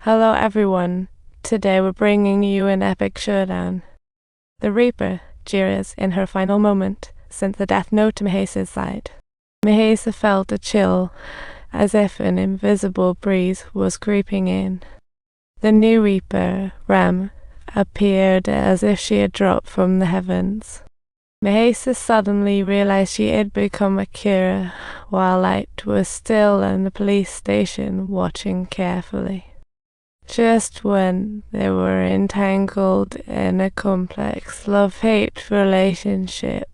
Hello everyone, today we're bringing you an epic showdown. The Reaper jeers in her final moment sent the death note to Mahesa's side. Mahesa felt a chill, as if an invisible breeze was creeping in. The new Reaper, Ram, appeared as if she had dropped from the heavens. Mahesa suddenly realized she had become a Kira, while Light was still in the police station watching carefully. Just when they were entangled in a complex love-hate relationship,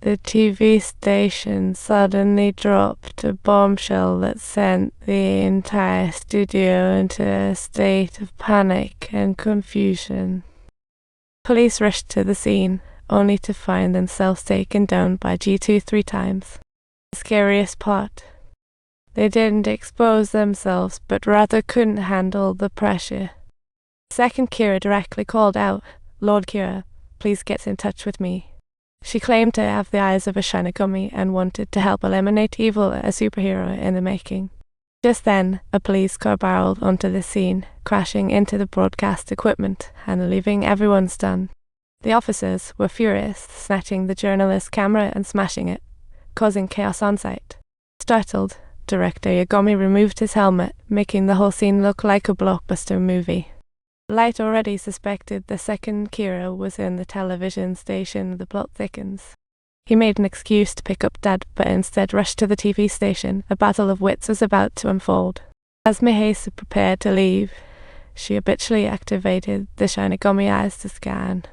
the TV station suddenly dropped a bombshell that sent the entire studio into a state of panic and confusion. Police rushed to the scene, only to find themselves taken down by G2 3 times. The scariest part: they didn't expose themselves, but rather couldn't handle the pressure. Second Kira directly called out, "Lord Kira, please get in touch with me." She claimed to have the eyes of a Shinigami and wanted to help eliminate evil, a superhero in the making. Just then, a police car barreled onto the scene, crashing into the broadcast equipment and leaving everyone stunned. The officers were furious, snatching the journalist's camera and smashing it, causing chaos on site. Startled, Director Yagami removed his helmet, making the whole scene look like a blockbuster movie. Light already suspected the second Kira was in the television station. The plot thickens. He made an excuse to pick up Dad, but instead rushed to the TV station. A battle of wits was about to unfold. As Mahesa prepared to leave, she habitually activated the Shinigami eyes to scan.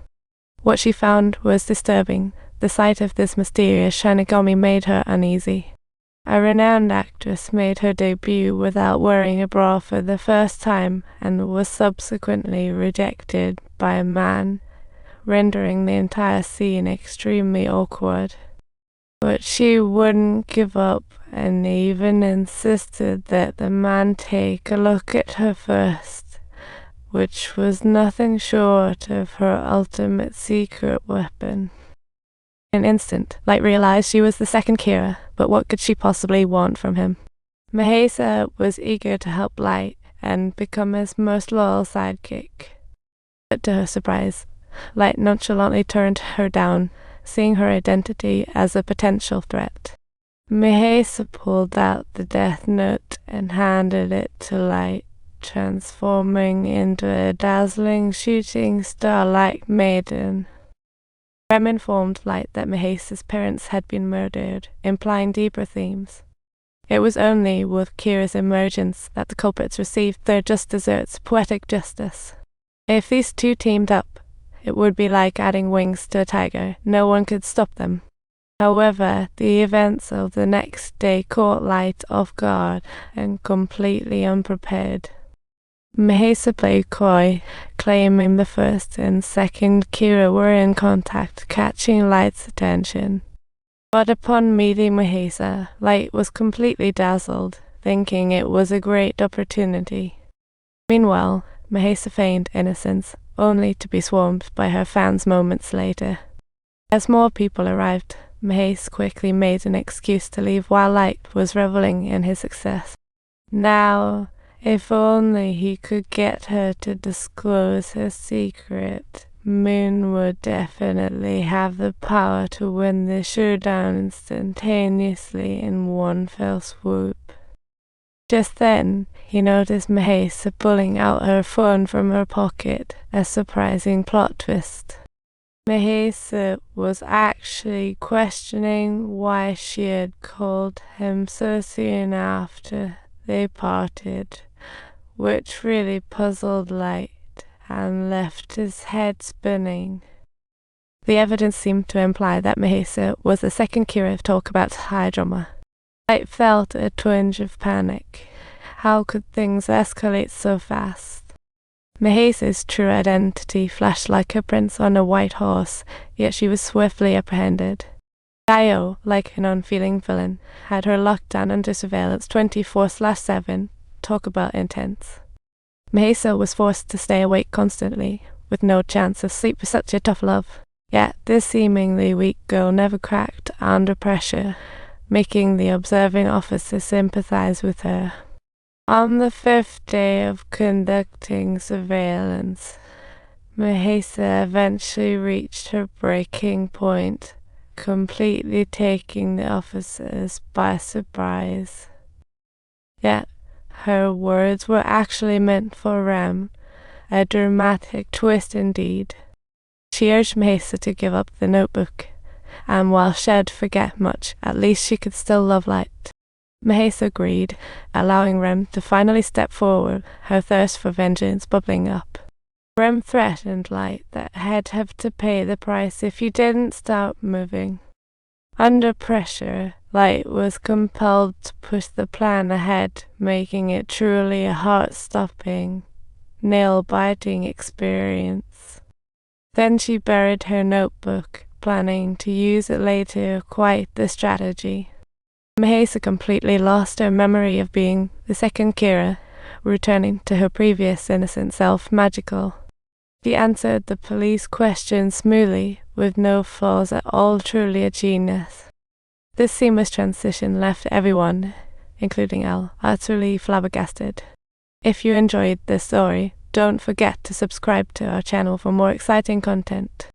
What she found was disturbing. The sight of this mysterious Shinigami made her uneasy. A renowned actress made her debut without wearing a bra for the first time and was subsequently rejected by a man, rendering the entire scene extremely awkward. But she wouldn't give up and even insisted that the man take a look at her first, which was nothing short of her ultimate secret weapon. In an instant, Light realized she was the second Kira, but what could she possibly want from him? Mahesa was eager to help Light and become his most loyal sidekick. But to her surprise, Light nonchalantly turned her down, seeing her identity as a potential threat. Mahesa pulled out the death note and handed it to Light, transforming into a dazzling shooting star-like maiden. Rem informed Light that Mahesa's parents had been murdered, implying deeper themes. It was only with Kira's emergence that the culprits received their just desserts, poetic justice. If these two teamed up, it would be like adding wings to a tiger. No one could stop them. However, the events of the next day caught Light off guard and completely unprepared. Mahesa played coy, claiming the first and second Kira were in contact, catching Light's attention. But upon meeting Mahesa, Light was completely dazzled, thinking it was a great opportunity. Meanwhile, Mahesa feigned innocence, only to be swarmed by her fans moments later. As more people arrived, Mahesa quickly made an excuse to leave while Light was reveling in his success. Now, if only he could get her to disclose her secret, Moon would definitely have the power to win the showdown instantaneously in one fell swoop. Just then, he noticed Mahesa pulling out her phone from her pocket, a surprising plot twist. Mahesa was actually questioning why she had called him so soon after they parted, which really puzzled Light and left his head spinning. The evidence seemed to imply that Mahesa was the second Kira to talk about high drama. Light felt a twinge of panic. How could things escalate so fast? Mahesa's true identity flashed like a prince on a white horse, yet she was swiftly apprehended. Dio, like an unfeeling villain, had her locked down under surveillance 24/7. Talk about intense. Mahesa was forced to stay awake constantly, with no chance of sleep for such a tough love. Yet this seemingly weak girl never cracked under pressure, making the observing officer sympathize with her. On the 5th day of conducting surveillance, Mahesa eventually reached her breaking point, completely taking the officers by surprise. Yet, her words were actually meant for Rem, a dramatic twist indeed. She urged Mahesa to give up the notebook, and while she'd forget much, at least she could still love light. Mahesa agreed, allowing Rem to finally step forward, her thirst for vengeance bubbling up. Rem threatened Light that he'd have to pay the price if he didn't stop moving. Under pressure, Light was compelled to push the plan ahead, making it truly a heart-stopping, nail-biting experience. Then she buried her notebook, planning to use it later quite the strategy. Mahesa completely lost her memory of being the second Kira, returning to her previous innocent self magical. She answered the police questions smoothly, with no flaws at all, truly a genius. This seamless transition left everyone, including Elle, utterly flabbergasted. If you enjoyed this story, don't forget to subscribe to our channel for more exciting content.